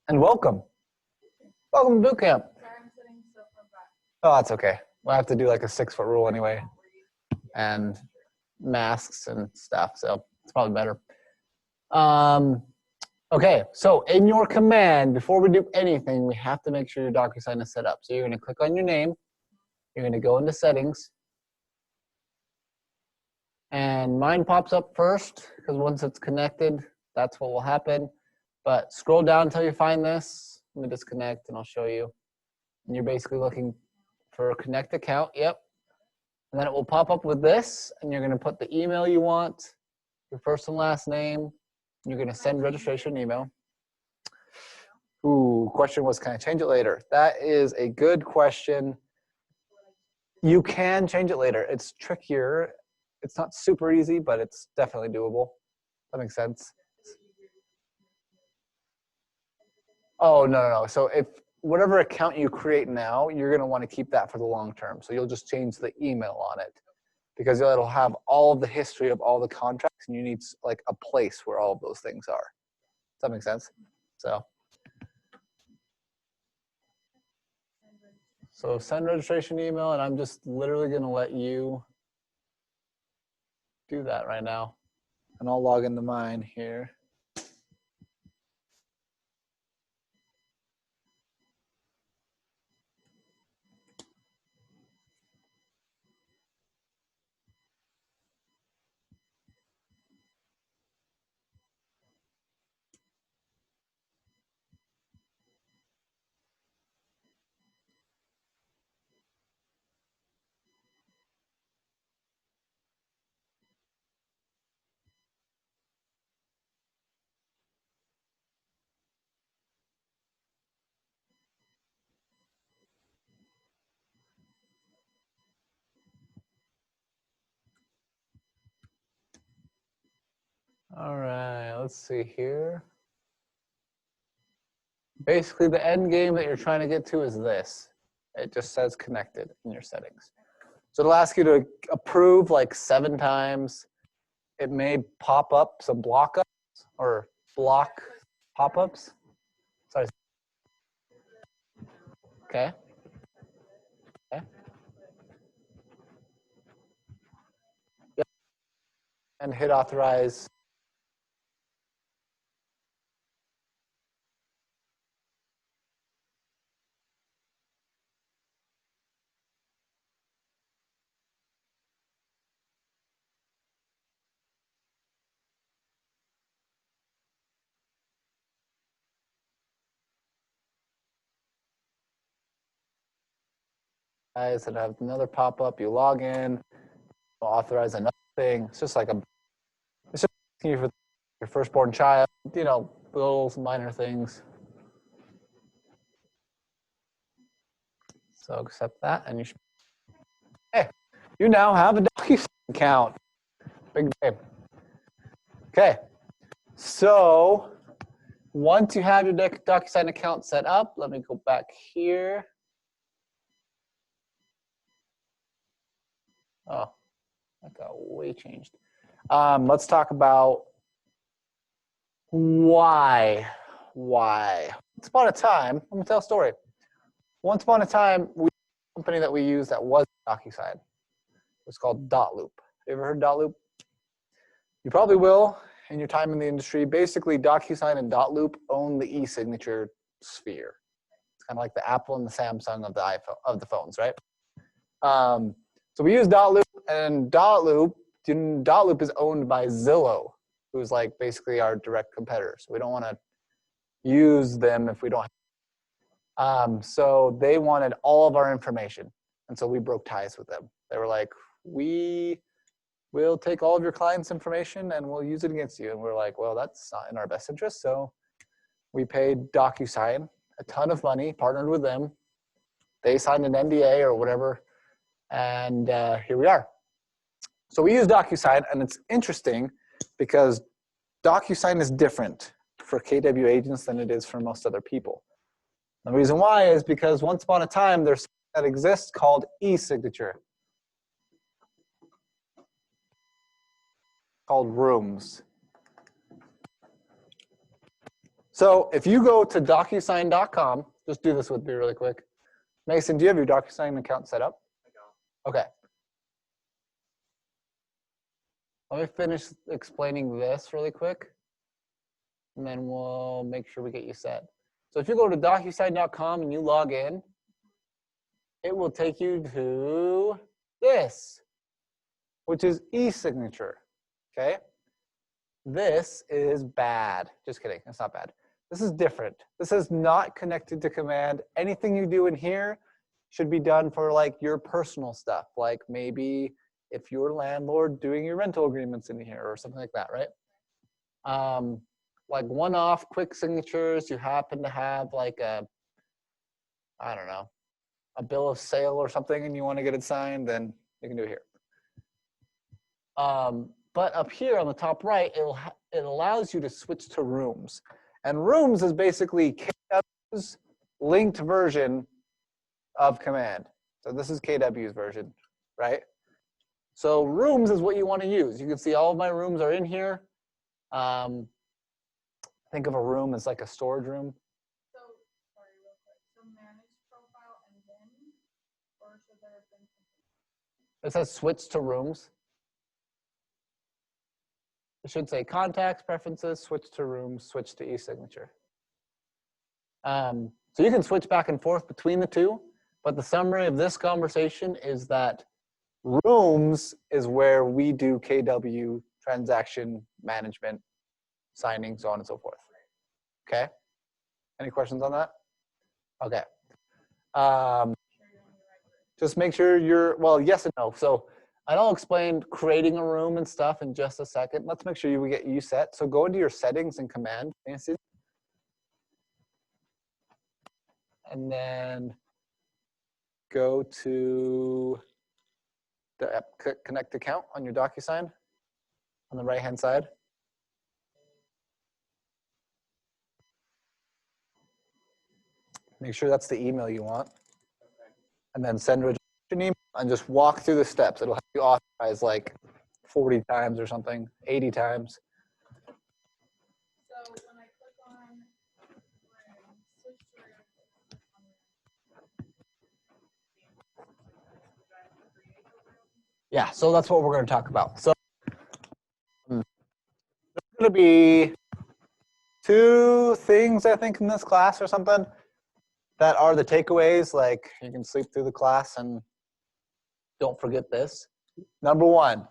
And welcome. Welcome to boot camp. Oh, that's okay. We'll have to do like a 6-foot rule anyway. And masks and stuff, so it's probably better. Okay, so in your command, before we do anything, we have to make sure your Docusign is set up. So you're going to click on your name. You're going to go into settings. And mine pops up first, because once it's connected, that's what will happen. But scroll down until you find this. Let me disconnect and I'll show you. And you're basically looking for a connect account. Yep. And then it will pop up with this, and you're going to put the email you want, your first and last name. You're going to send registration email. Ooh, question was, can I change it later? That is a good question. You can change it later. It's trickier. It's not super easy, but it's definitely doable. That makes sense. Oh, no. So if whatever account you create now, you're going to want to keep that for the long term. So you'll just change the email on it because it'll have all of the history of all the contracts, and you need like a place where all of those things are. Does that make sense? So send registration email, and I'm just literally going to let you do that right now. And I'll log into mine here. All right, let's see here. Basically, the end game that you're trying to get to is this. It just says connected in your settings. So it'll ask you to approve like 7 times. It may pop up some block ups or block pop-ups. Sorry. Okay. Okay. Yep. And hit authorize. And have another pop-up. You log in, authorize another thing. It's just asking you for your firstborn child, little minor things. So accept that, and hey, you now have a Docusign account. Big day. Okay, so once you have your Docusign account set up, let me go back here. Oh, that got way changed. Let's talk about why. Once upon a time, let me tell a story. Once upon a time, we had a company that we used that was Docusign. It was called Dotloop. You ever heard Dotloop? You probably will in your time in the industry. Basically, Docusign and Dotloop own the e-signature sphere. It's kind of like the Apple and the Samsung of the iPhone, of the phones, right? So we use Dotloop, and Dotloop is owned by Zillow, who's like basically our direct competitor. So we don't want to use them if we don't have. So they wanted all of our information, and so we broke ties with them. They were like, we will take all of your clients' information and we'll use it against you. And we're like, well, that's not in our best interest. So we paid Docusign a ton of money, partnered with them. They signed an NDA or whatever, and here we are. So we use Docusign, and it's interesting because Docusign is different for KW agents than it is for most other people. The reason why is because once upon a time, there's something that exists called e-signature, called rooms. So if you go to Docusign.com, just do this with me really quick. Mason, do you have your Docusign account set up? I don't. Okay. Let me finish explaining this really quick, and then we'll make sure we get you set. So if you go to Docusign.com and you log in, it will take you to this, which is e-signature, okay? This is bad. Just kidding, it's not bad. This is different. This is not connected to command. Anything you do in here should be done for like your personal stuff, like maybe if your landlord doing your rental agreements in here or something like that, right? Like one-off quick signatures, you happen to have like a, I don't know, a bill of sale or something and you want to get it signed, then you can do it here. But up here on the top right, it allows you to switch to rooms. And rooms is basically KW's linked version of command. So this is KW's version, right? So rooms is what you want to use. You can see all of my rooms are in here. Think of a room as like a storage room. So, sorry, real quick. So manage profile and then, or should there have been something? It says switch to rooms. It should say contacts, preferences, switch to rooms, switch to e-signature. So you can switch back and forth between the two, but the summary of this conversation is that rooms is where we do KW, transaction management, signing, so on and so forth. Okay? Any questions on that? Okay. Just make sure you're, well, yes and no. So I'll explain creating a room and stuff in just a second. Let's make sure you get you set. So go into your settings and command, Nancy. And then go to the app connect account on your Docusign on the right-hand side. Make sure that's the email you want. And then send registration email and just walk through the steps. It'll have you authorize like 40 times or something, 80 times. So when I click on switch to Yeah, so that's what we're going to talk about. So there's going to be 2 things, I think, in this class or something that are the takeaways. Like you can sleep through the class and don't forget this. Number 1,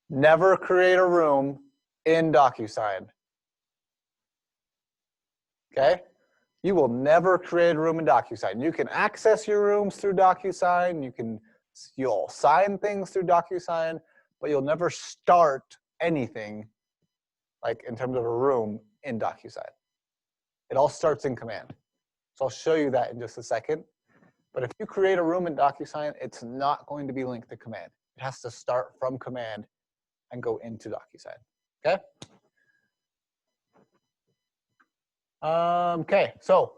never create a room in Docusign. Okay? You will never create a room in Docusign. You can access your rooms through Docusign. You'll sign things through Docusign, but you'll never start anything like in terms of a room in Docusign. It all starts in command. So I'll show you that in just a second. But if you create a room in Docusign, it's not going to be linked to command. It has to start from command and go into Docusign. Okay? Okay, so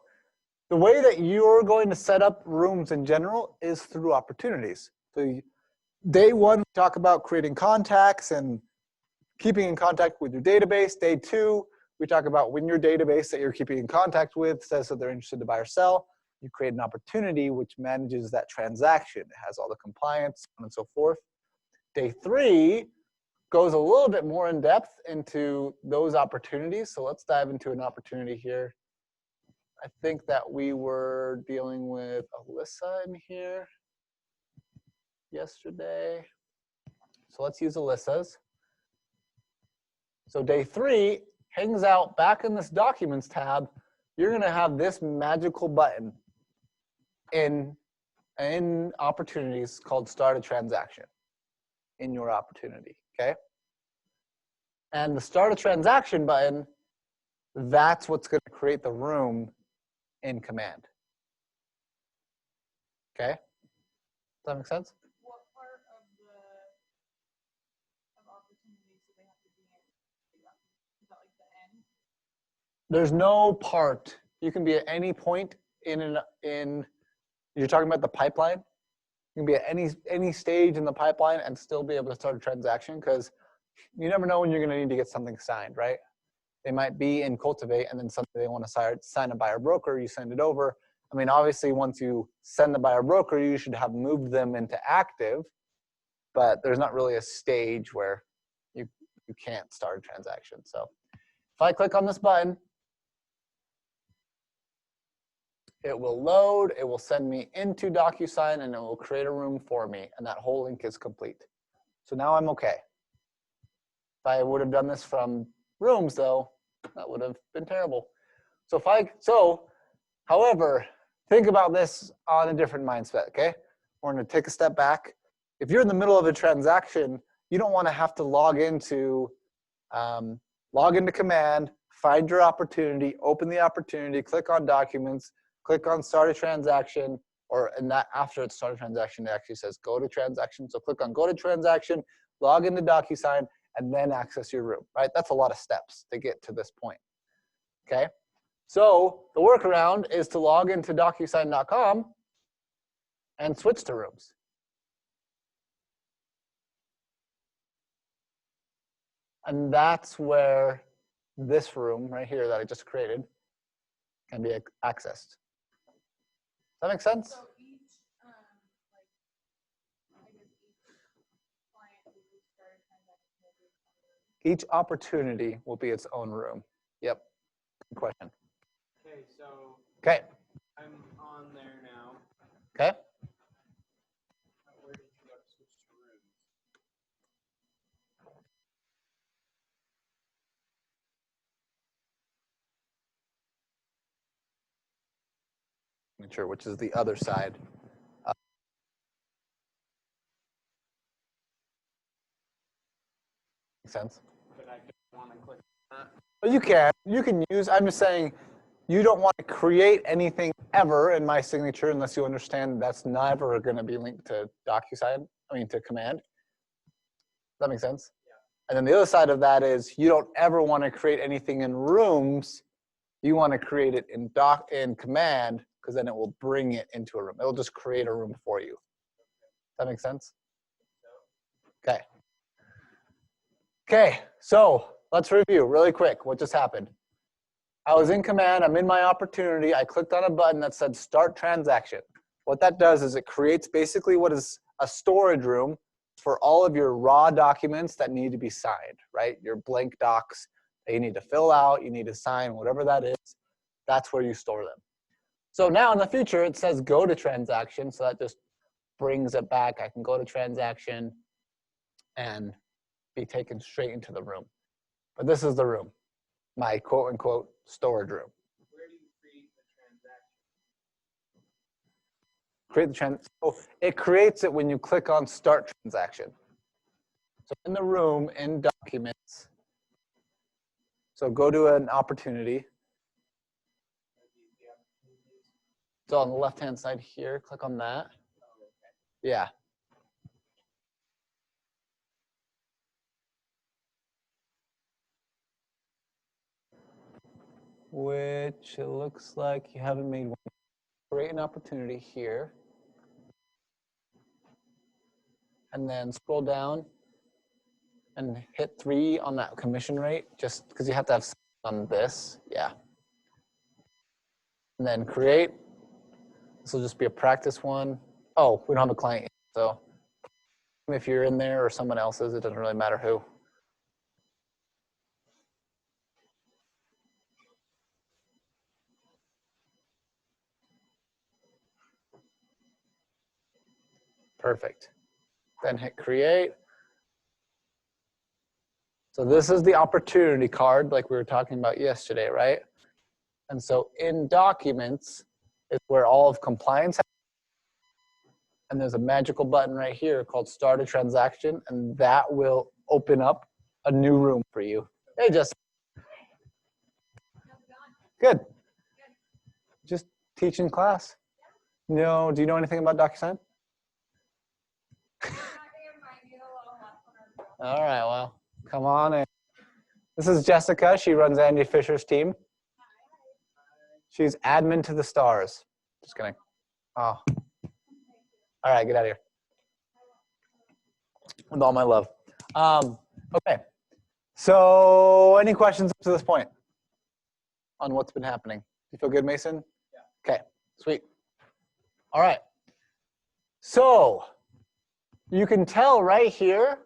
the way that you're going to set up rooms in general is through opportunities. So day 1, we talk about creating contacts and keeping in contact with your database. Day 2, we talk about when your database that you're keeping in contact with says that they're interested to buy or sell, you create an opportunity which manages that transaction. It has all the compliance, so on and so forth. Day 3 goes a little bit more in depth into those opportunities. So let's dive into an opportunity here. I think that we were dealing with Alyssa in here yesterday. So let's use Alyssa's. So day 3 hangs out back in this Documents tab. You're going to have this magical button in opportunities called Start a Transaction in your opportunity, okay? And the Start a Transaction button, that's what's going to create the room in command. Okay? Does that make sense? what part of opportunities do they have to be in? Is that like the end? There's no part. You can be at any point in you're talking about the pipeline. You can be at any stage in the pipeline and still be able to start a transaction because you never know when you're going to need to get something signed, right? They might be in Cultivate, and then suddenly they want to sign a buyer broker, you send it over. I mean, obviously, once you send the buyer broker, you should have moved them into active, but there's not really a stage where you can't start a transaction. So if I click on this button, it will load, it will send me into Docusign, and it will create a room for me, and that whole link is complete. So now I'm okay. If I would have done this from Rooms, though, that would have been terrible. However, think about this on a different mindset, okay? We're gonna take a step back. If you're in the middle of a transaction, you don't wanna have to log into Command, find your opportunity, open the opportunity, click on Documents, click on Start a Transaction, after it's Start a Transaction, it actually says Go to Transaction. So click on Go to Transaction, log into Docusign, and then access your room, right? That's a lot of steps to get to this point, okay? So the workaround is to log into Docusign.com and switch to Rooms. And that's where this room right here that I just created can be accessed. Does that make sense? So each, I guess each client who started transaction will be its own room. Each opportunity will be its own room. Yep. Good question. Okay, so Okay. I'm on there now. Okay. Where did you go to switch to rooms? Sure, which is the other side. Makes sense? But I don't want to click on that. Well, you can use, I'm just saying, you don't want to create anything ever in my signature unless you understand that's never going to be linked to Docusign, to Command. Does that make sense? Yeah. And then the other side of that is you don't ever want to create anything in Rooms. You want to create it in Command, because then it will bring it into a room. It'll just create a room for you. Does that make sense? Okay. Okay, so let's review really quick what just happened. I was in Command, I'm in my opportunity, I clicked on a button that said Start Transaction. What that does is it creates basically what is a storage room for all of your raw documents that need to be signed, right? Your blank docs that you need to fill out, you need to sign, whatever that is, that's where you store them. So now in the future, it says Go to Transaction, so that just brings it back. I can go to Transaction and be taken straight into the room. But this is the room, my quote-unquote storage room. Where do you create the transaction? So it creates it when you click on Start Transaction. So in the room, in Documents, so go to an opportunity. So on the left-hand side here, click on that. Yeah. Which it looks like you haven't made one. Create an opportunity here. And then scroll down and hit 3 on that commission rate, just because you have to have on this. Yeah. And then create. This will just be a practice one. Oh, we don't have a client yet, so if you're in there or someone else is, it doesn't really matter who. Perfect. Then hit create. So this is the opportunity card like we were talking about yesterday, right? And so in Documents is where all of compliance happens. And there's a magical button right here called Start a Transaction, and that will open up a new room for you. Hey, Jessica. Good. Just teaching class. No, do you know anything about DocuSign? All right, well, come on in. This is Jessica. She runs Andy Fisher's team. She's admin to the stars. Just kidding. Oh. All right, get out of here. With all my love. Okay. So any questions up to this point on what's been happening? You feel good, Mason? Yeah. Okay, sweet. All right. So you can tell right here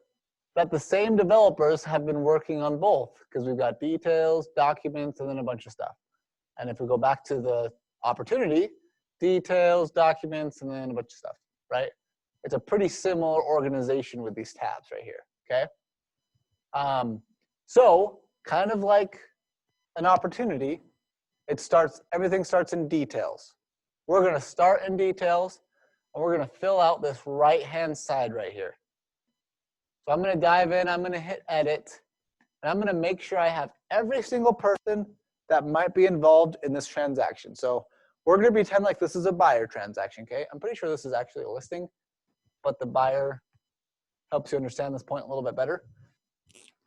that the same developers have been working on both because we've got details, documents, and then a bunch of stuff. And if we go back to the opportunity, details, documents, and then a bunch of stuff, right? It's a pretty similar organization with these tabs right here, okay? So kind of like an opportunity, everything starts in details. We're gonna start in details, and we're gonna fill out this right-hand side right here. So I'm gonna dive in, I'm gonna hit edit, and I'm gonna make sure I have every single person that might be involved in this transaction. So we're gonna pretend like this is a buyer transaction, okay? I'm pretty sure this is actually a listing, but the buyer helps you understand this point a little bit better.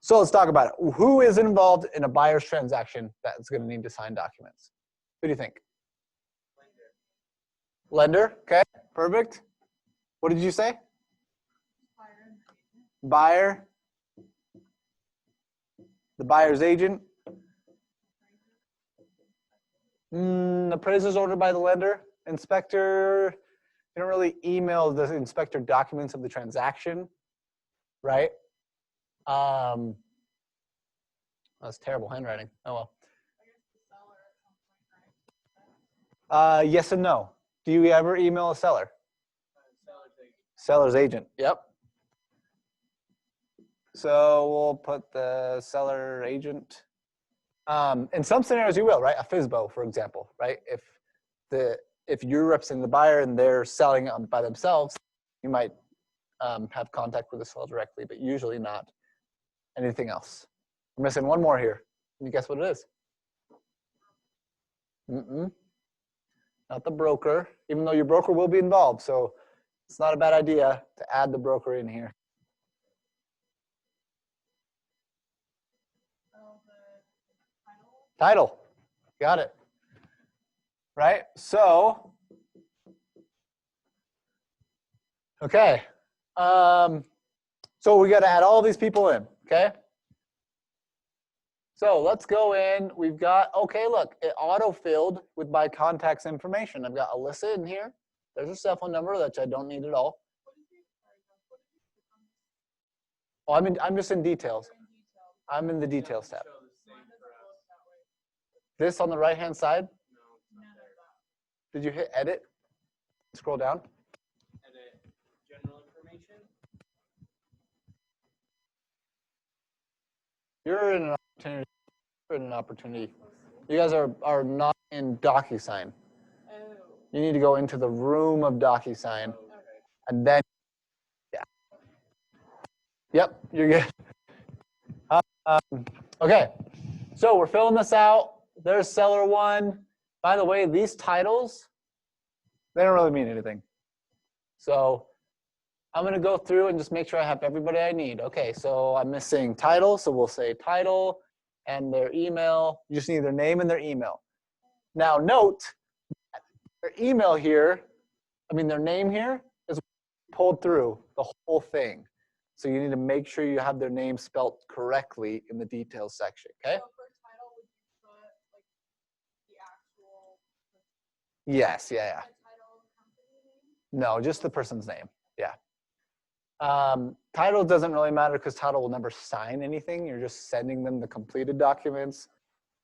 So let's talk about it. Who is involved in a buyer's transaction that's gonna need to sign documents? Who do you think? Lender, okay, perfect. What did you say? Buyer, the buyer's agent. Appraiser's ordered by the lender. Inspector, you don't really email the inspector documents of the transaction, right? That's terrible handwriting. Oh well. Yes and no. Do you ever email a seller? Seller's agent. Yep. So we'll put the seller agent. In some scenarios you will, right? A FSBO, for example, right? If you're representing the buyer and they're selling it by themselves, you might have contact with the seller directly, but usually not. Anything else? We're missing one more here. Can you guess what it is? Not the broker, even though your broker will be involved. So it's not a bad idea to add the broker in here. Title, got it. Right, so, okay. So we got to add all these people in, okay? So let's go in. We've got, okay, look, it auto-filled with my contacts information. I've got Alyssa in here. There's her cell phone number, which I don't need at all. Oh, I'm just in details. I'm in the details tab. This on the right-hand side? Did you hit edit? Scroll down. Edit general information. You're in an opportunity. You're in an opportunity. You guys are not in Docusign. Oh. You need to go into the room of Docusign, and then, yeah. Yep, you're good. Okay, so we're filling this out. There's seller one. By the way, these titles, they don't really mean anything. So I'm gonna go through and just make sure I have everybody I need. Okay, so I'm missing title, so we'll say title and their email. You just need their name and their email. Now note, their email here, their name here is pulled through the whole thing. So you need to make sure you have their name spelled correctly in the details section, okay? So for title, would you put like the actual? Yes, yeah. The title, company name? No, just the person's name, yeah. Title doesn't really matter because title will never sign anything. You're just sending them the completed documents.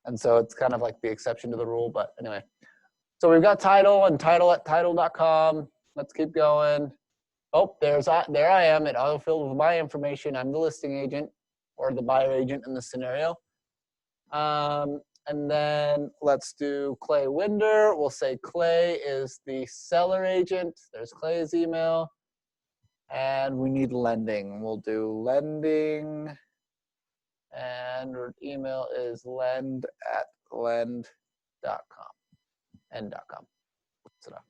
And so it's kind of like the exception to the rule, but anyway. So we've got title and title at title.com. Let's keep going. Oh, there I am. It auto-filled with my information. I'm the listing agent or the buyer agent in this scenario. And then let's do Clay Winder. We'll say Clay is the seller agent. There's Clay's email. And we need lending. We'll do lending. And our email is lend@lend.com. End.com. That's enough.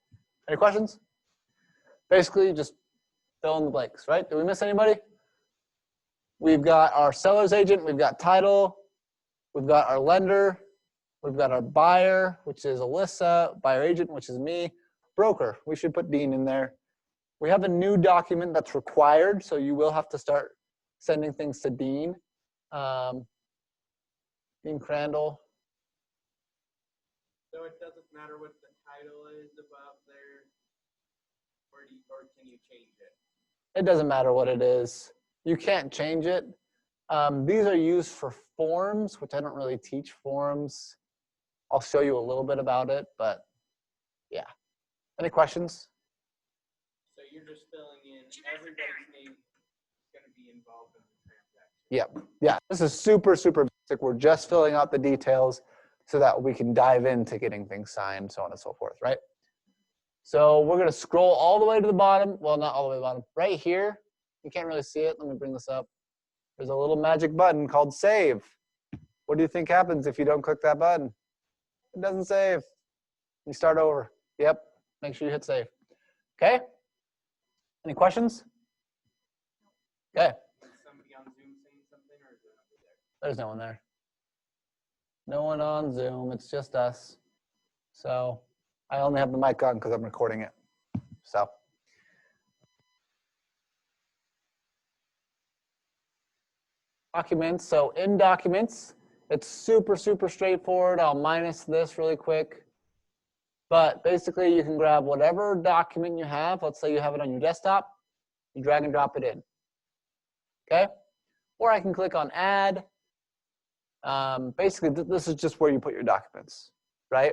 Any questions? Basically, just fill in the blanks, right? Did we miss anybody? We've got our seller's agent. We've got title. We've got our lender. We've got our buyer, which is Alyssa. Buyer agent, which is me. Broker. We should put Dean in there. We have a new document that's required, so you will have to start sending things to Dean. Dean Crandall. So it doesn't matter what the title is about their, or can you change it? It doesn't matter what it is. You can't change it. These are used for forms, which I don't really teach forms. I'll show you a little bit about it, but yeah. Any questions? So you're just filling in everybody's name is going to be involved in the transaction. Yep. Yeah, this is super, super basic. We're just filling out the details so that we can dive into getting things signed, so on and so forth, right? So we're going to scroll all the way to the bottom. Well, not all the way to the bottom. Right here, you can't really see it. Let me bring this up. There's a little magic button called Save. What do you think happens if you don't click that button? It doesn't save. You start over. Yep. Make sure you hit Save. Okay? Any questions? Okay. Is somebody on Zoom saying something, or is it over there? There's no one there. No one on Zoom. It's just us. So I only have the mic on because I'm recording it. So. Documents. So in documents, it's super, super straightforward. I'll minus this really quick. But basically, you can grab whatever document you have. Let's say you have it on your desktop. You drag and drop it in. Okay? Or I can click on Add. Basically, this is just where you put your documents, right?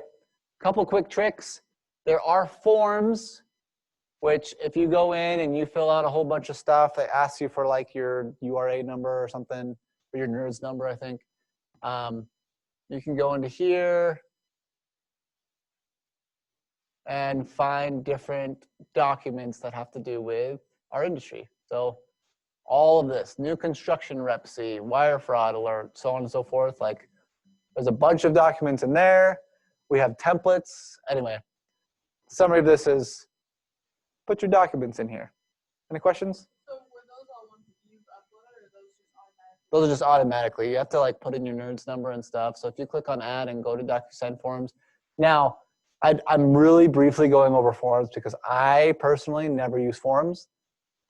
Couple quick tricks. There are forms, which if you go in and you fill out a whole bunch of stuff, they ask you for like your URA number or something, or your NERDS number, I think. You can go into here and find different documents that have to do with our industry. So all of this, new construction rep C, wire fraud alert, so on and so forth. Like there's a bunch of documents in there. We have templates. Anyway, the summary of this is put your documents in here. Any questions? So were those all ones that you've uploaded, or are those just automatic? Those are just automatically. You have to like put in your NERDS number and stuff. So if you click on Add and go to Docusign Forms. Now, I'm really briefly going over forms because I personally never use forms.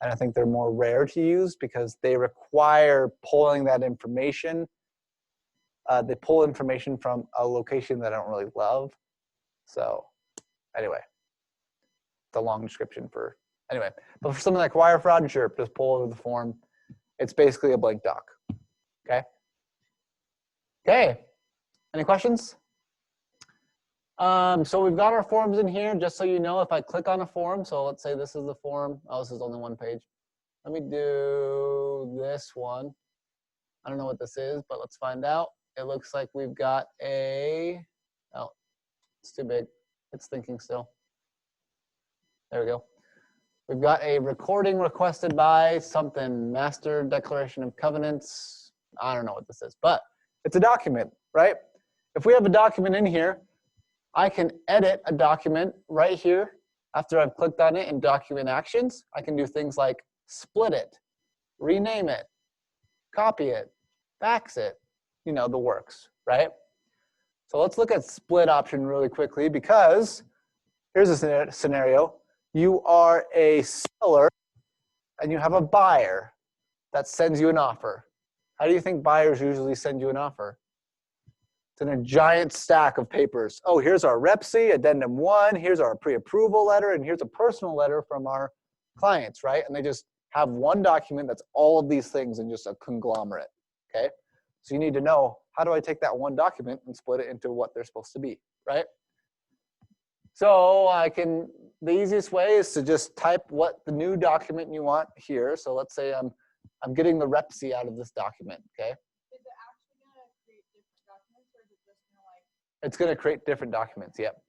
And I think they're more rare to use because they require pulling that information. They pull information from a location that I don't really love. So anyway, it's a long description for, anyway. But for something like wire fraud, sure, just pull over the form. It's basically a blank doc, okay? Okay, any questions? So we've got our forms in here, just so you know, if I click on a form, so let's say this is the form. Oh, this is only one page. Let me do this one. I don't know what this is, but let's find out. It looks like we've got a, oh, it's too big. It's thinking still. There we go. We've got a recording requested by something, Master Declaration of Covenants. I don't know what this is, but it's a document, right? If we have a document in here, I can edit a document right here after I've clicked on it in Document Actions. I can do things like split it, rename it, copy it, fax it, you know, the works, right? So let's look at split option really quickly because here's a scenario. You are a seller and you have a buyer that sends you an offer. How do you think buyers usually send you an offer? It's in a giant stack of papers. Oh, here's our Rep C, Addendum 1, here's our pre-approval letter, and here's a personal letter from our clients, right? And they just have one document that's all of these things in just a conglomerate, okay? So you need to know, how do I take that one document and split it into what they're supposed to be, right? So the easiest way is to just type what the new document you want here. So let's say I'm getting the Rep C out of this document, okay? Is it actually going to create different documents, or is it just going to like? It's going to create different documents, yep.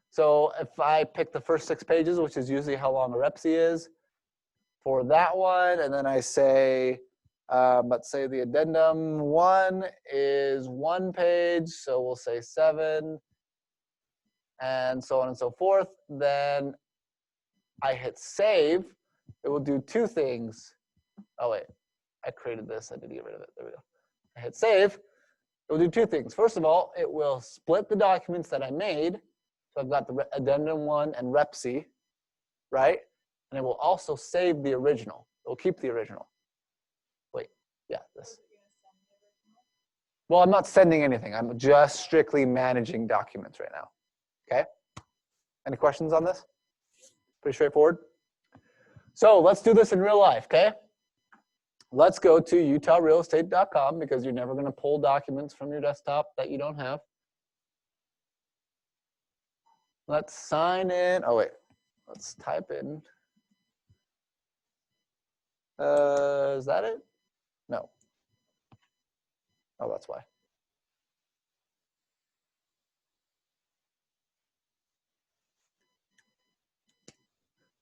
So if I pick the first 6 pages, which is usually how long a Rep C is, for that one, and then I say, let's say the Addendum 1 is 1 page, so we'll say 7, and so on and so forth. Then I hit save. It will do 2 things. Oh wait, I created this. I did get rid of it. There we go. I hit save. It will do 2 things. First of all, it will split the documents that I made. So I've got the Addendum 1 and Rep C, right? And it will also save the original. It will keep the original. Wait, yeah, this. Well, I'm not sending anything. I'm just strictly managing documents right now. Okay? Any questions on this? Pretty straightforward. So let's do this in real life, okay? Let's go to utahrealestate.com because you're never going to pull documents from your desktop that you don't have. Let's sign in. Oh, wait. Let's type in. Is that it? No. Oh, that's why.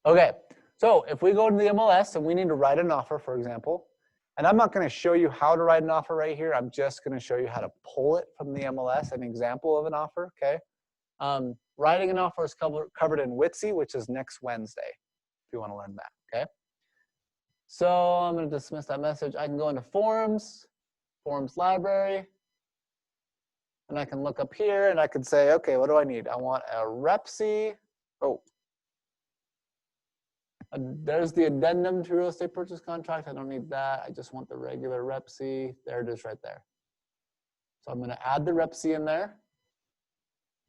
Okay, so if we go to the MLS and we need to write an offer, for example, and I'm not going to show you how to write an offer right here. I'm just going to show you how to pull it from the MLS, an example of an offer, okay? Writing an offer is covered in WITSE, which is next Wednesday, if you want to learn that, okay? So I'm going to dismiss that message. I can go into Forms, Forms Library, and I can look up here and I can say, okay, what do I need? I want a REPC. Oh. There's the addendum to real estate purchase contract. I don't need that. I just want the regular REPC. There it is right there. So I'm going to add the REPC in there.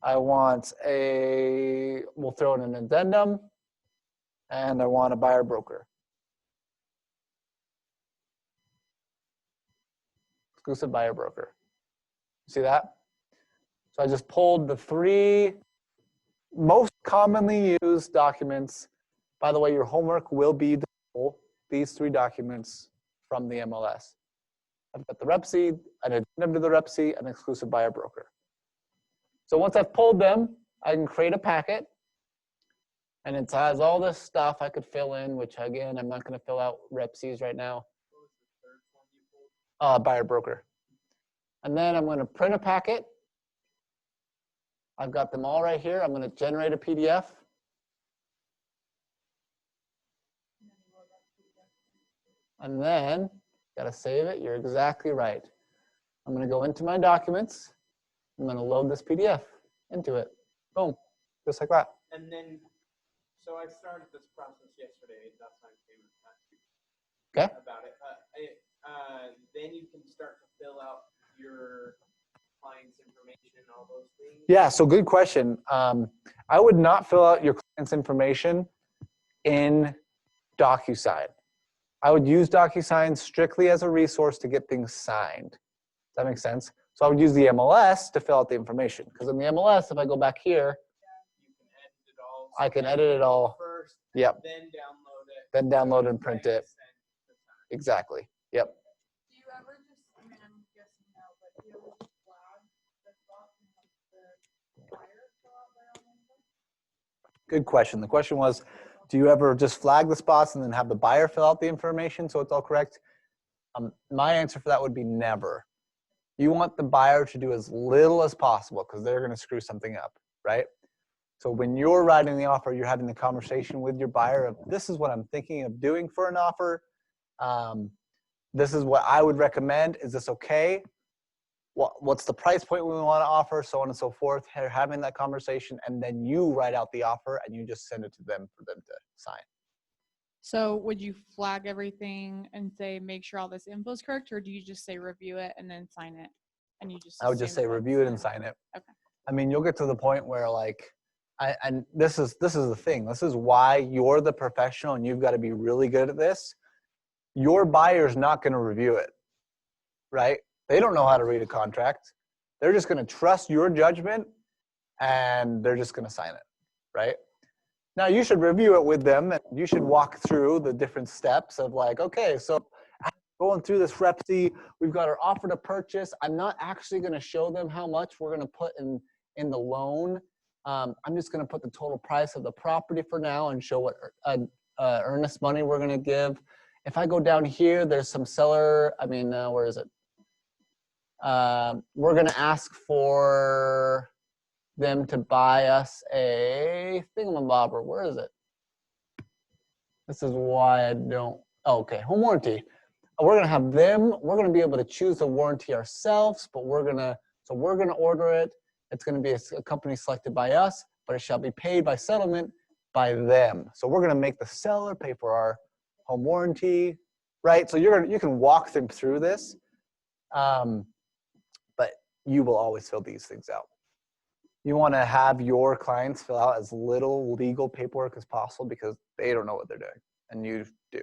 I want we'll throw in an addendum, and I want a buyer broker. Exclusive buyer broker. See that? So I just pulled the 3 most commonly used documents. By the way, your homework will be to pull these 3 documents from the MLS. I've got the REPC, an addendum to the REPC, an exclusive buyer broker. So once I've pulled them, I can create a packet. And it has all this stuff I could fill in, which again, I'm not going to fill out REPCs right now. What was the third one you pulled? Buyer broker. And then I'm going to print a packet. I've got them all right here. I'm going to generate a PDF. And then, got to save it. You're exactly right. I'm going to go into my documents. I'm going to load this PDF into it. Boom. Just like that. And then, so I started this process yesterday. That's how I came Okay. about it. Then you can start to fill out your client's information and all those things. Yeah, so good question. I would not fill out your client's information in Docusign. I would use Docusign strictly as a resource to get things signed. Does that make sense? So I would use the MLS to fill out the information. Because in the MLS, if I go back here, You can edit it all. I can edit it all. First, Yep. then download it. Then download and print it. Send to sign. Exactly. Yep. Do you ever just, I mean, I'm guessing no, but do you ever just flag the spot and have the buyer fill out their own info? Good question. The question was, do you ever just flag the spots and then have the buyer fill out the information so it's all correct? My answer for that would be never. You want the buyer to do as little as possible because they're going to screw something up, right? So when you're writing the offer, you're having the conversation with your buyer of, this is what I'm thinking of doing for an offer. This is what I would recommend. Is this okay? What's the price point we want to offer, so on and so forth. They're having that conversation, and then you write out the offer and you just send it to them for them to sign. So would you flag everything and say, make sure all this info is correct, or do you just say review it and then sign it? And you just I would just say assume review it and what's sign it. Okay. I mean, you'll get to the point where like, and this is the thing. This is why you're the professional and you've got to be really good at this. Your buyer's not going to review it, right? They don't know how to read a contract. They're just going to trust your judgment and they're just going to sign it, right? Now you should review it with them and you should walk through the different steps of like, okay, so going through this REPC, we've got our offer to purchase. I'm not actually going to show them how much we're going to put in the loan. I'm just going to put the total price of the property for now and show what earnest money we're going to give. If I go down here, there's some seller, where is it? We're going to ask for them to buy us a thingamabobber. Where is it? This is why I don't, oh, okay, home warranty. We're going to have them, we're going to be able to choose the warranty ourselves, but we're going to order it. It's going to be a company selected by us, but it shall be paid by settlement by them. So we're going to make the seller pay for our home warranty, right? So you can walk them through this. you will always fill these things out. You want to have your clients fill out as little legal paperwork as possible because they don't know what they're doing and you do,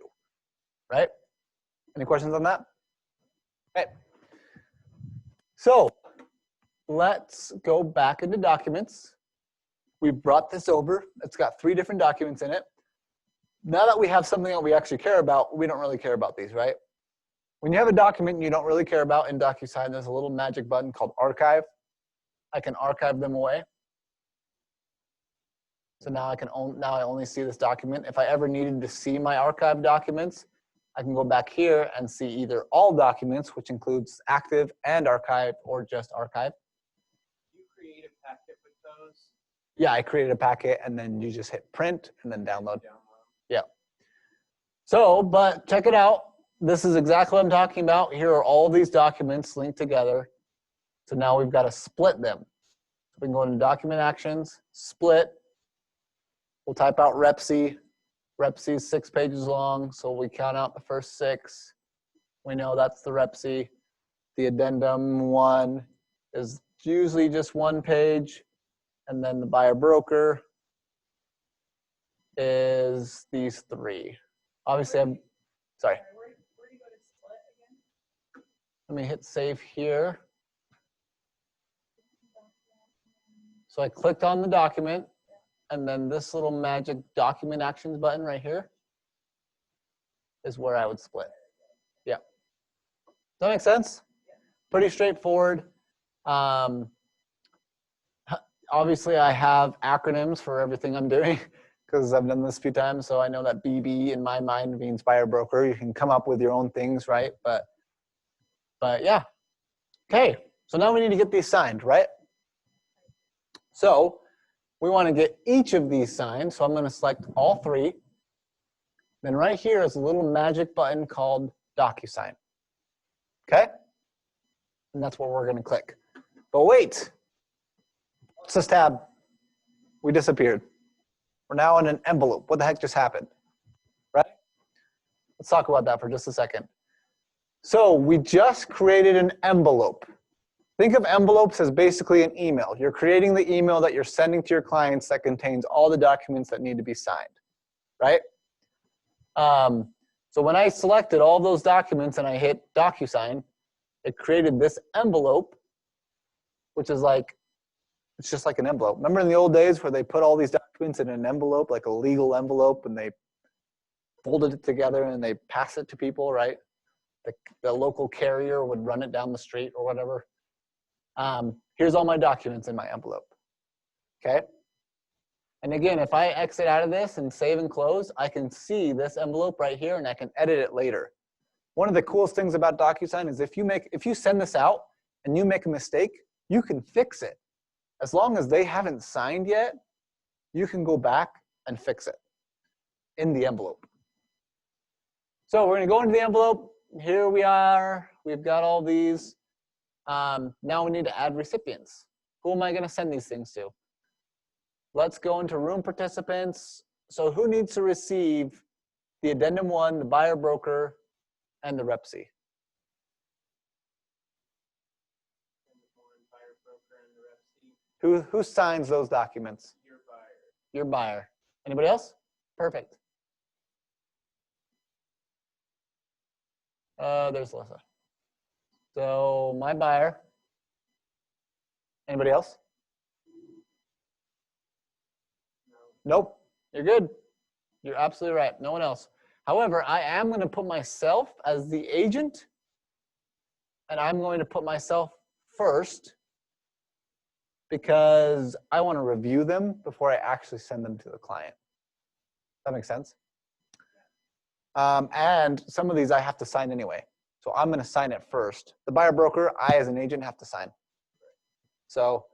right? Any questions on that? Okay. So let's go back into documents. We brought this over. It's got 3 different documents in it. Now that we have something that we actually care about, we don't really care about these, right? When you have a document you don't really care about in Docusign, there's a little magic button called archive. I can archive them away. So now I only see this document. If I ever needed to see my archive documents, I can go back here and see either all documents, which includes active and archive, or just archive. You create a packet with those. Yeah, I created a packet and then you just hit print and then download. Yeah. So, but check it out. This is exactly what I'm talking about. Here are all these documents linked together. So now we've got to split them. We can go into document actions, split. We'll type out RepC. RepC is 6 pages long, so we count out the first 6. We know that's the RepC. The addendum 1 is usually just 1 page, and then the buyer broker is these 3. Obviously, sorry. Where do you go to split again? Let me hit save here. So I clicked on the document, and then this little magic document actions button right here is where I would split. Yeah. Does that make sense? Pretty straightforward. Obviously, I have acronyms for everything I'm doing because I've done this a few times, so I know that BB in my mind means buyer broker. You can come up with your own things, right? But yeah. Okay, so now we need to get these signed, right? So we want to get each of these signed, so I'm going to select all 3. Then right here is a little magic button called Docusign. Okay? And that's what we're going to click. But wait, what's this tab? We disappeared. We're now in an envelope. What the heck just happened? Right? Let's talk about that for just a second. So we just created an envelope. Think of envelopes as basically an email. You're creating the email that you're sending to your clients that contains all the documents that need to be signed, right? So when I selected all those documents and I hit DocuSign, it created this envelope, which is like, it's just like an envelope. Remember in the old days where they put all these documents in an envelope, like a legal envelope, and they folded it together and they pass it to people, right? The local carrier would run it down the street or whatever. Here's all my documents in my envelope, okay? And again, if I exit out of this and save and close, I can see this envelope right here and I can edit it later. One of the coolest things about DocuSign is if you send this out and you make a mistake, you can fix it. As long as they haven't signed yet, you can go back and fix it in the envelope. So we're gonna go into the envelope. Here we are, we've got all these. Now we need to add recipients. Who am I gonna send these things to? Let's go into room participants. So who needs to receive the addendum 1, the buyer broker, and the RepC? Who signs those documents? Your buyer. Your buyer. Anybody else? Perfect. There's Alyssa. So my buyer. Anybody else? No. Nope. You're good. You're absolutely right. No one else. However, I am going to put myself as the agent, and I'm going to put myself first because I want to review them before I actually send them to the client. That makes sense? And some of these I have to sign anyway. So I'm going to sign it first. The buyer broker, I as an agent have to sign. So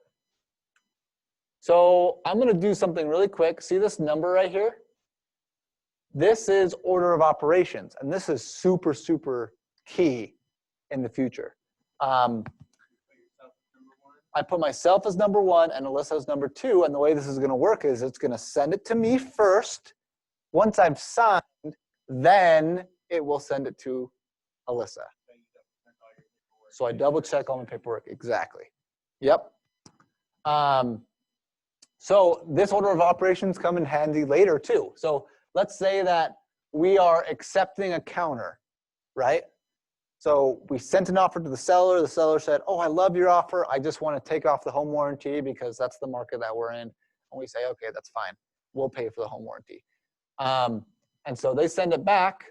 I'm going to do something really quick. See this number right here? This is order of operations, and this is super, super key in the future. I put myself as number 1 and Alyssa as number 2, and the way this is going to work is it's going to send it to me first. Once I've signed, then it will send it to Alyssa. So I double check all my paperwork. Exactly. Yep. So this order of operations come in handy later too. So let's say that we are accepting a counter, right? So we sent an offer to the seller. The seller said, oh, I love your offer. I just want to take off the home warranty because that's the market that we're in. And we say, okay, that's fine. We'll pay for the home warranty. And so they send it back.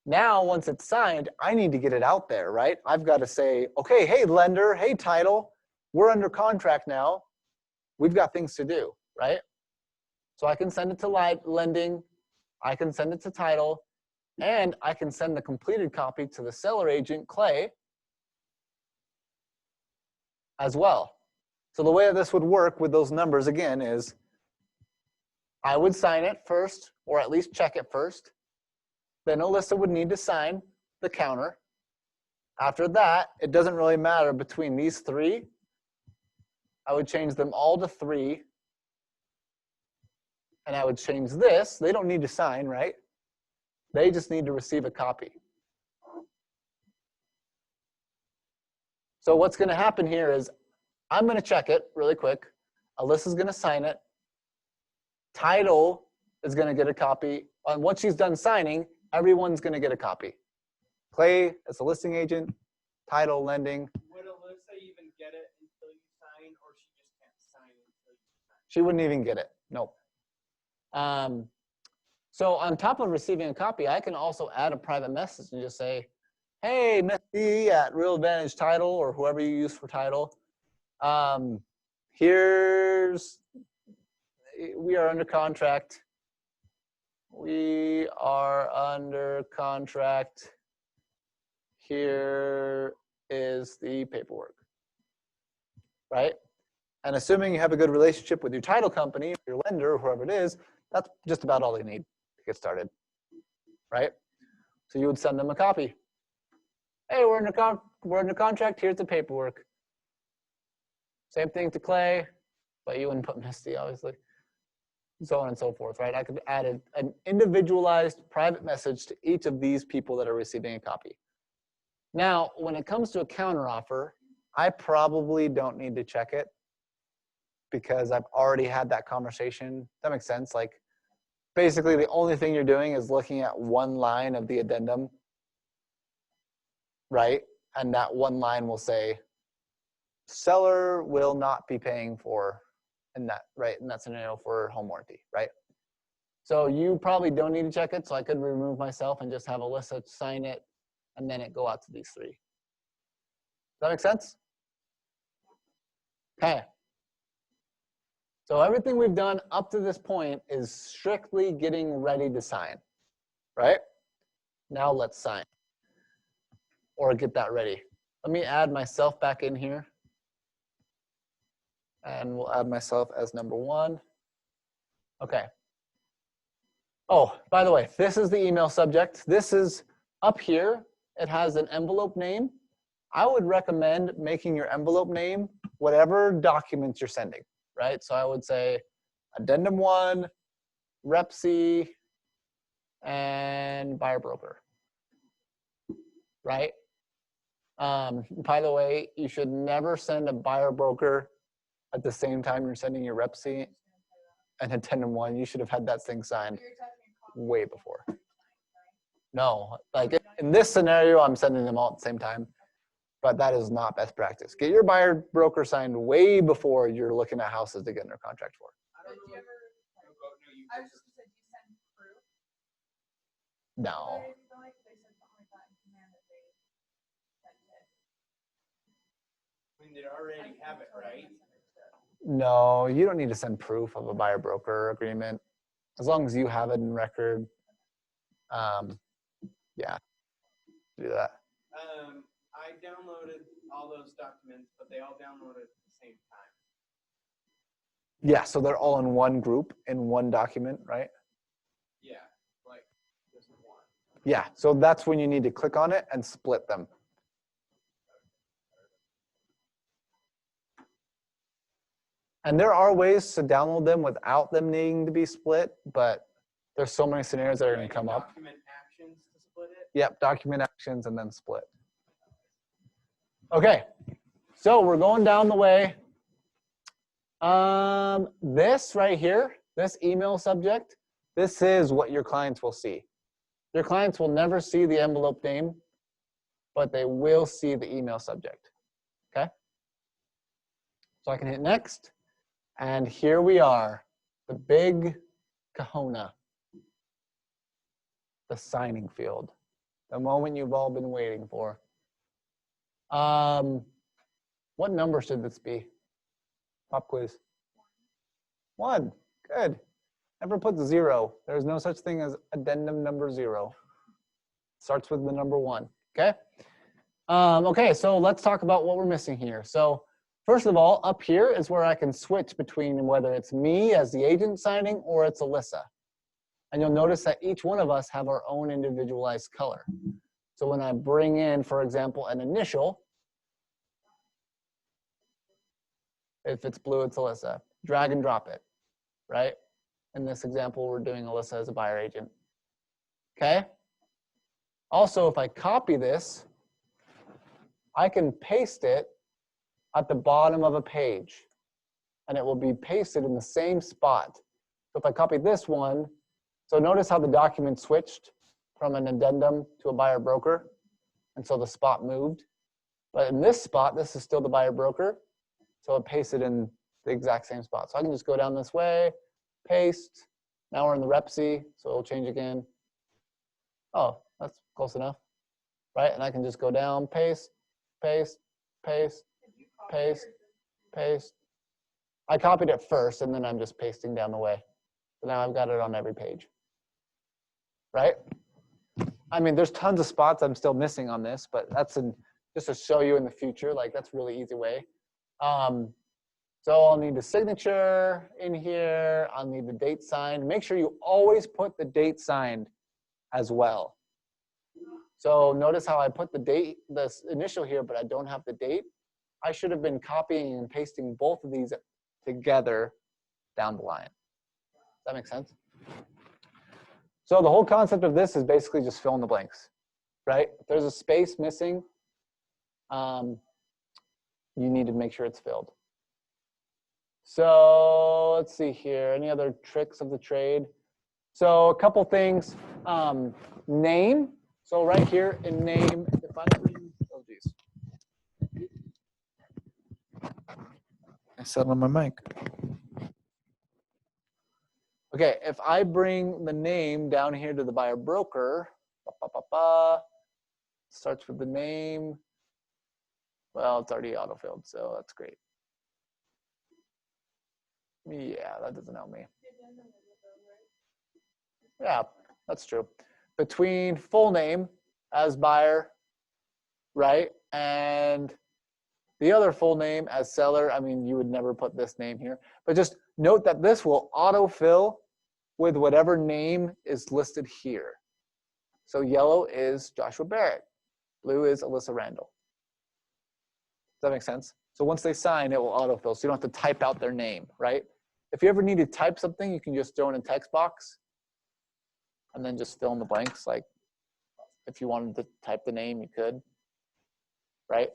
Now, once it's signed, I need to get it out there, right? I've got to say, okay, hey, lender, hey, title, we're under contract now. We've got things to do, right? So I can send it to lending. I can send it to title. And I can send the completed copy to the seller agent, Clay, as well. So the way this would work with those numbers, again, is I would sign it first, or at least check it first. Then Alyssa would need to sign the counter. After that, it doesn't really matter between these three. I would change them all to 3. And I would change this. They don't need to sign, right? They just need to receive a copy. So what's going to happen here is I'm going to check it really quick. Alyssa's going to sign it. Title is going to get a copy. And once she's done signing, everyone's going to get a copy. Clay as a listing agent, title, lending. Would Alyssa even get it until you sign, or she just can't sign until you sign? She wouldn't even get it. Nope. So on top of receiving a copy, I can also add a private message and just say, hey, Miss D at Real Advantage Title or whoever you use for title. We are under contract. We are under contract. Here is the paperwork, right? And assuming you have a good relationship with your title company, your lender, or whoever it is, that's just about all they need to get started, right? So you would send them a copy. Hey, we're under contract. Here's the paperwork. Same thing to Clay, but you wouldn't put Misty, obviously. So on and so forth, right? I could add an individualized private message to each of these people that are receiving a copy. Now, when it comes to a counteroffer, I probably don't need to check it because I've already had that conversation. That makes sense. Like, basically, the only thing you're doing is looking at one line of the addendum, right? And that one line will say, seller will not be paying for, in that scenario, for home warranty, right? So you probably don't need to check it. So I could remove myself and just have Alyssa sign it, and then it go out to these 3. Does that make sense? Okay. So everything we've done up to this point is strictly getting ready to sign, right? Now let's sign or get that ready. Let me add myself back in here. And we'll add myself as number 1. Okay. Oh, by the way, this is the email subject. This is up here. It has an envelope name. I would recommend making your envelope name whatever documents you're sending, right? So I would say Addendum 1, Rep C, and Buyer Broker, right? By the way, you should never send a Buyer Broker at the same time you're sending your Rep C and Addendum 1. You should have had that thing signed way before. No, like in this scenario, I'm sending them all at the same time, but that is not best practice. Get your Buyer Broker signed way before you're looking at houses to get under contract for. I was just gonna say, do you send proof? No. They said something like that in command that they sent it. I mean, they already have it, right? No, you don't need to send proof of a Buyer Broker agreement. As long as you have it in record, yeah, do that. I downloaded all those documents, but they all downloaded at the same time. Yeah, so they're all in one group, in one document, right? Yeah, like just one. Yeah, so that's when you need to click on it and split them. And there are ways to download them without them needing to be split, but there's so many scenarios that are going to come up. Document actions to split it? Yep, document actions and then split. Okay, So we're going down the way. This right here, this email subject, this is what your clients will see. Your clients will never see the envelope name, but they will see the email subject, okay? So I can hit next, and here we are, the big kahuna, the signing field, the moment you've all been waiting for. What number should this be? Pop quiz. 1, good. Never put 0. There's no such thing as addendum number 0. Starts with the number 1, okay? Okay, so let's talk about what we're missing here. So first of all, up here is where I can switch between whether it's me as the agent signing or it's Alyssa. And you'll notice that each one of us have our own individualized color. So when I bring in, for example, an initial, if it's blue, it's Alyssa. Drag and drop it, right? In this example, we're doing Alyssa as a buyer agent. Okay? Also, if I copy this, I can paste it at the bottom of a page, and it will be pasted in the same spot. So if I copy this one, so notice how the document switched from an addendum to a buyer broker, and so the spot moved. But in this spot, this is still the buyer broker, so it pasted in the exact same spot. So I can just go down this way, paste. Now we're in the Repsy, so it'll change again. Oh, that's close enough, right? And I can just go down, paste, paste, paste, paste, paste. I copied it first, and then I'm just pasting down the way. So now I've got it on every page, right? I mean, there's tons of spots I'm still missing on this, but that's just to show you in the future, like that's a really easy way. So I'll need the signature in here. I'll need the date signed. Make sure you always put the date signed as well. So notice how I put the date, this initial here, but I don't have the date. I should have been copying and pasting both of these together down the line. Does that make sense? So the whole concept of this is basically just fill in the blanks, right? If there's a space missing, you need to make sure it's filled. So let's see here. Any other tricks of the trade? So a couple things. Name. So right here in name, if I bring, oh geez. I said on my mic. Okay, if I bring the name down here to the buyer broker, starts with the name. Well, it's already autofilled, so that's great. Yeah, that doesn't help me. Yeah, that's true. Between full name as buyer, right, and the other full name as seller, I mean, you would never put this name here, but just note that this will autofill with whatever name is listed here. So yellow is Joshua Barrett. Blue is Alyssa Randall. Does that make sense? So once they sign, it will autofill, so you don't have to type out their name, right? If you ever need to type something, you can just throw in a text box and then just fill in the blanks. Like if you wanted to type the name, you could, right?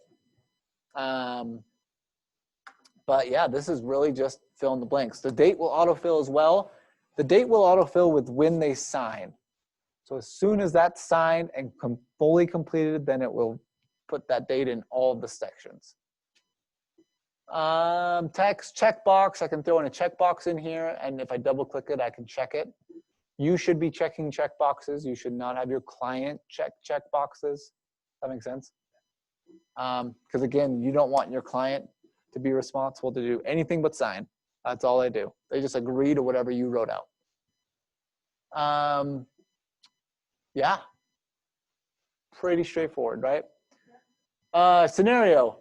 But yeah, this is really just fill in the blanks. The date will autofill as well. The date will autofill with when they sign. So as soon as that's signed and fully completed, then it will put that date in all of the sections. Text checkbox, I can throw in a checkbox in here, and if I double click it, I can check it. You should be checking checkboxes. You should not have your client check checkboxes. That makes sense? Because again, you don't want your client to be responsible to do anything but sign. That's all they do. They just agree to whatever you wrote out. Yeah, pretty straightforward, right? Scenario.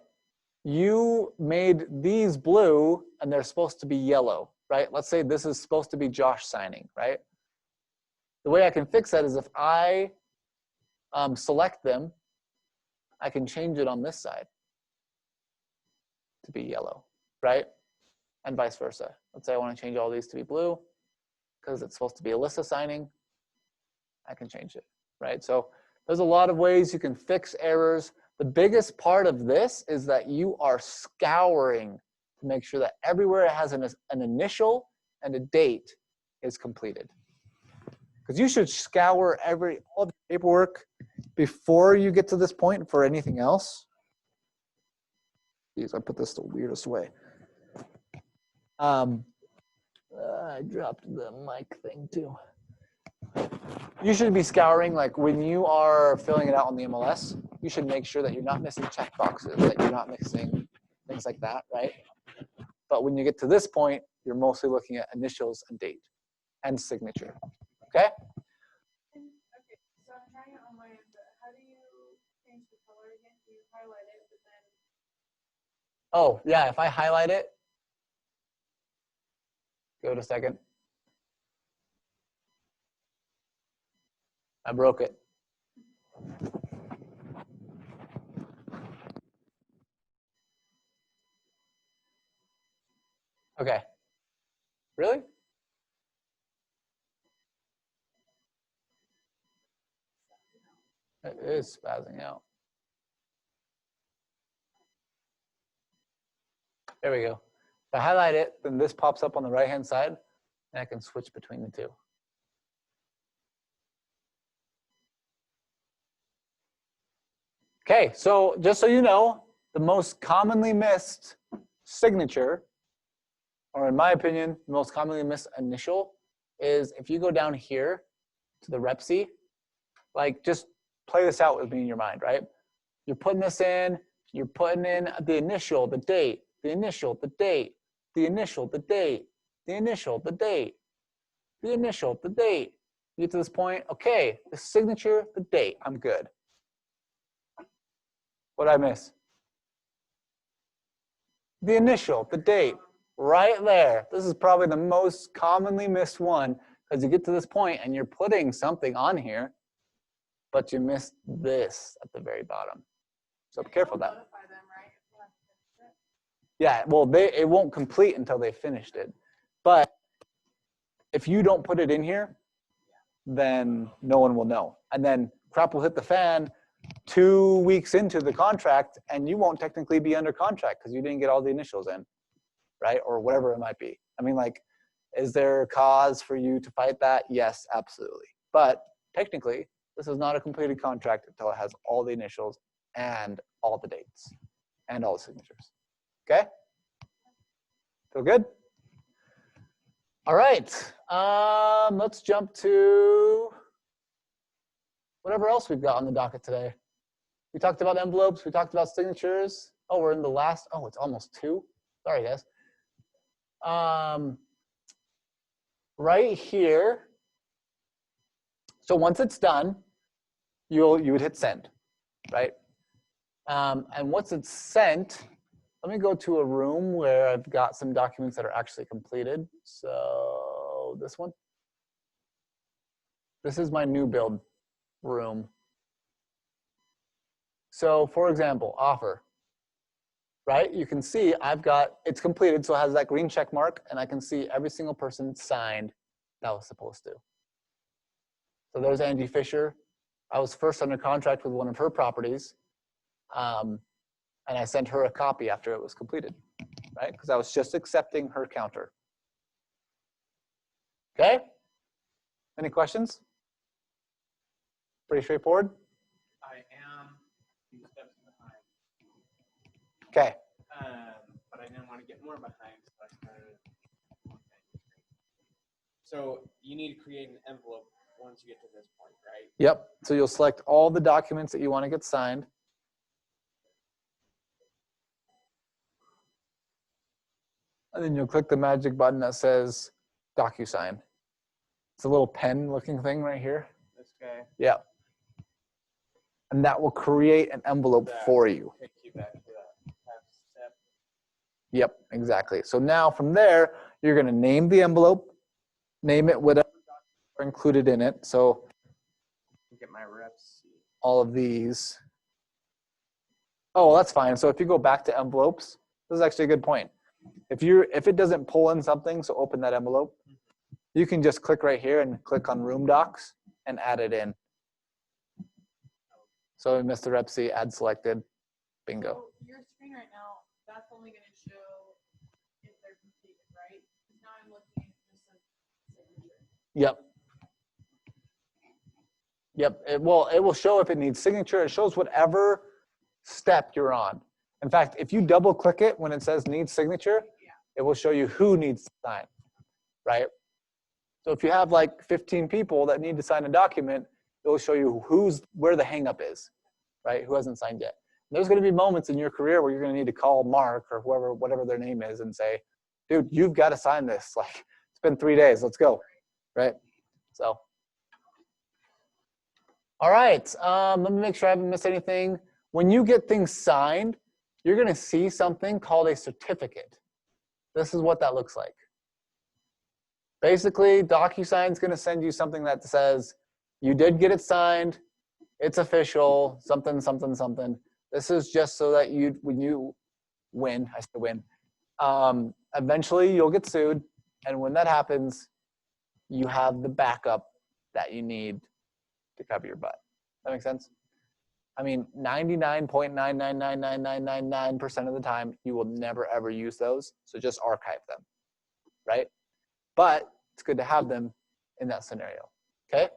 You made these blue and they're supposed to be yellow, right? Let's say this is supposed to be Josh signing, right? The way I can fix that is if I select them, I can change it on this side to be yellow, right? And vice versa. Let's say I want to change all these to be blue because it's supposed to be Alyssa signing. I can change it, right? So there's a lot of ways you can fix errors. The biggest part of this is that you are scouring to make sure that everywhere it has an initial and a date is completed. Because you should scour all the paperwork before you get to this point for anything else. Jeez, I put this the weirdest way. I dropped the mic thing too. You should be scouring, like when you are filling it out on the MLS, you should make sure that you're not missing check boxes, that you're not missing things like that, right? But when you get to this point, you're mostly looking at initials and date and signature, okay? Okay, so I'm trying it on my end, but how do you change the color again? Do you highlight it, but then? Oh, yeah, if I highlight it, give it a second. I broke it. Okay. Really? It is spazzing out. There we go. If I highlight it, then this pops up on the right-hand side, and I can switch between the two. Okay, so just so you know, the most commonly missed signature, or in my opinion, the most commonly missed initial, is if you go down here to the Repsy, like just play this out with me in your mind, right? You're putting this in, you're putting in the initial, the date, the initial, the date, the initial, the date, the initial, the date, the initial, the date. You get to this point, okay, the signature, the date, I'm good. What did I miss? The initial, the date, right there. This is probably the most commonly missed one because you get to this point and you're putting something on here, but you missed this at the very bottom. So be careful of that. Notify them, right? If you have to finish it. Yeah, well, it won't complete until they finished it. But if you don't put it in here, then no one will know. And then crap will hit the fan 2 weeks into the contract, and you won't technically be under contract because you didn't get all the initials in, right? Or whatever it might be. I mean, like, is there a cause for you to fight that? Yes, absolutely. But technically, this is not a completed contract until it has all the initials and all the dates and all the signatures. Okay? Feel good? All right. Let's jump to whatever else we've got on the docket today. We talked about envelopes. We talked about signatures. Oh, we're in the last. Oh, it's almost 2. Sorry, guys. Right here. So once it's done, you would hit send, right? And once it's sent, let me go to a room where I've got some documents that are actually completed. So this one. This is my new build room. So for example, offer, right? You can see it's completed, so it has that green check mark, and I can see every single person signed that was supposed to. So there's Angie Fisher. I was first under contract with one of her properties, and I sent her a copy after it was completed, right? Because I was just accepting her counter. Okay? Any questions? Pretty straightforward? I am 2 steps behind. Okay. But I didn't want to get more behind, so I started. So you need to create an envelope once you get to this point, right? Yep. So you'll select all the documents that you want to get signed. And then you'll click the magic button that says Docusign. It's a little pen looking thing right here. This guy. Yep. And that will create an envelope for you. Take you back to that step. Yep, exactly. So now from there, you're going to name the envelope, name it whatever documents are included in it. So Get my reps. all of these. Oh, that's fine. So if you go back to envelopes, this is actually a good point. If it doesn't pull in something, so open that envelope, you can just click right here and click on Room Docs and add it in. So we missed the rep C, add selected, bingo. So your screen right now, that's only going to show if they're completed, right? 'Cause now I'm looking and it just says signature. Yep. Yep, it will show if it needs signature. It shows whatever step you're on. In fact, if you double click it when it says needs signature, it will show you who needs to sign, right? So if you have like 15 people that need to sign a document, it will show you where the hang up is, right? Who hasn't signed yet. And there's going to be moments in your career where you're going to need to call Mark or whoever, whatever their name is, and say, dude, you've got to sign this. Like, it's been 3 days, let's go, right? So. All right, let me make sure I haven't missed anything. When you get things signed, you're gonna see something called a certificate. This is what that looks like. Basically, DocuSign's gonna send you something that says, you did get it signed, it's official, something, something, something. This is just so that when you win, I still win, eventually you'll get sued, and when that happens, you have the backup that you need to cover your butt. That makes sense? I mean, 99.9999999% of the time, you will never ever use those. So just archive them, right? But it's good to have them in that scenario, okay?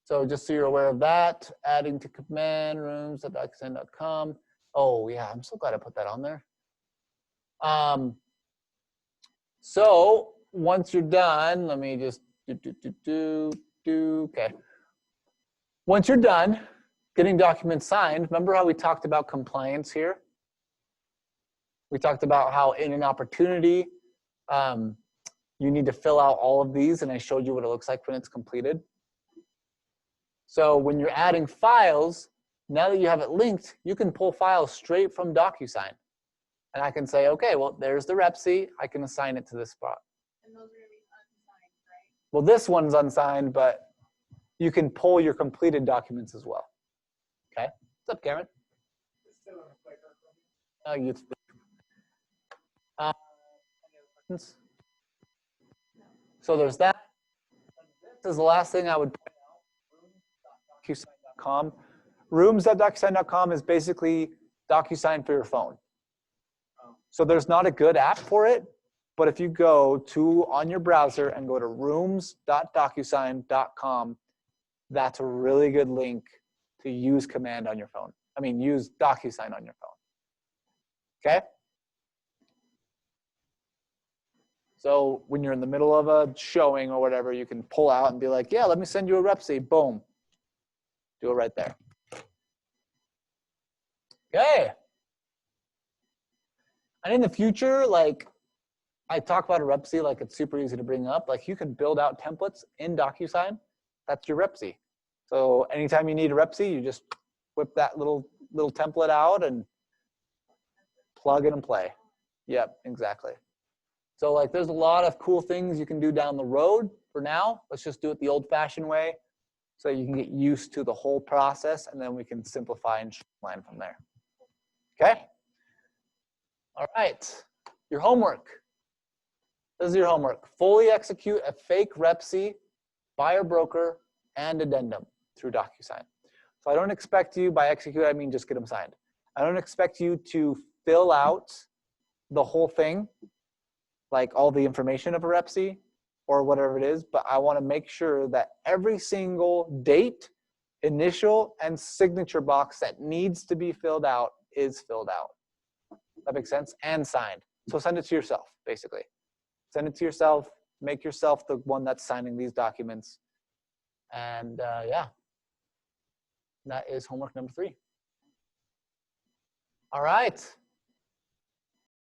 So just so you're aware of that, adding to command rooms.docusign.com. Oh yeah, I'm so glad I put that on there. So once you're done, let me just okay. Once you're done getting documents signed, remember how we talked about compliance here? We talked about how in an opportunity, you need to fill out all of these, and I showed you what it looks like when it's completed. So when you're adding files, now that you have it linked, you can pull files straight from DocuSign. And I can say, okay, well, there's the rep C. I can assign it to this spot. And those are going to be unsigned, right? Well, this one's unsigned, but you can pull your completed documents as well. Okay? What's up, Karen? Oh, you. Any other questions? So there's that. This is the last thing I would point out. Docusign.com. Rooms.docusign.com is basically DocuSign for your phone. So there's not a good app for it, but if you go on your browser and go to rooms.docusign.com, that's a really good link to use command on your phone. I mean, use DocuSign on your phone. Okay? So when you're in the middle of a showing or whatever, you can pull out and be like, yeah, let me send you a rep C. Boom. Do it right there. Okay. And in the future, like I talk about a rep C, like it's super easy to bring up. Like you can build out templates in DocuSign. That's your rep C. So anytime you need a rep C, you just whip that little template out and plug it and play. Yep, exactly. So like there's a lot of cool things you can do down the road. For now, let's just do it the old-fashioned way so you can get used to the whole process, and then we can simplify and streamline from there. Okay? All right, your homework. This is your homework. Fully execute a fake rep C, buyer broker, and addendum through DocuSign. So I don't expect you, by execute, I mean just get them signed. I don't expect you to fill out the whole thing, like all the information of a rep C or whatever it is, but I want to make sure that every single date, initial, and signature box that needs to be filled out is filled out. That makes sense? And signed. So send it to yourself, basically. Send it to yourself. Make yourself the one that's signing these documents. And yeah, that is homework number 3. All right.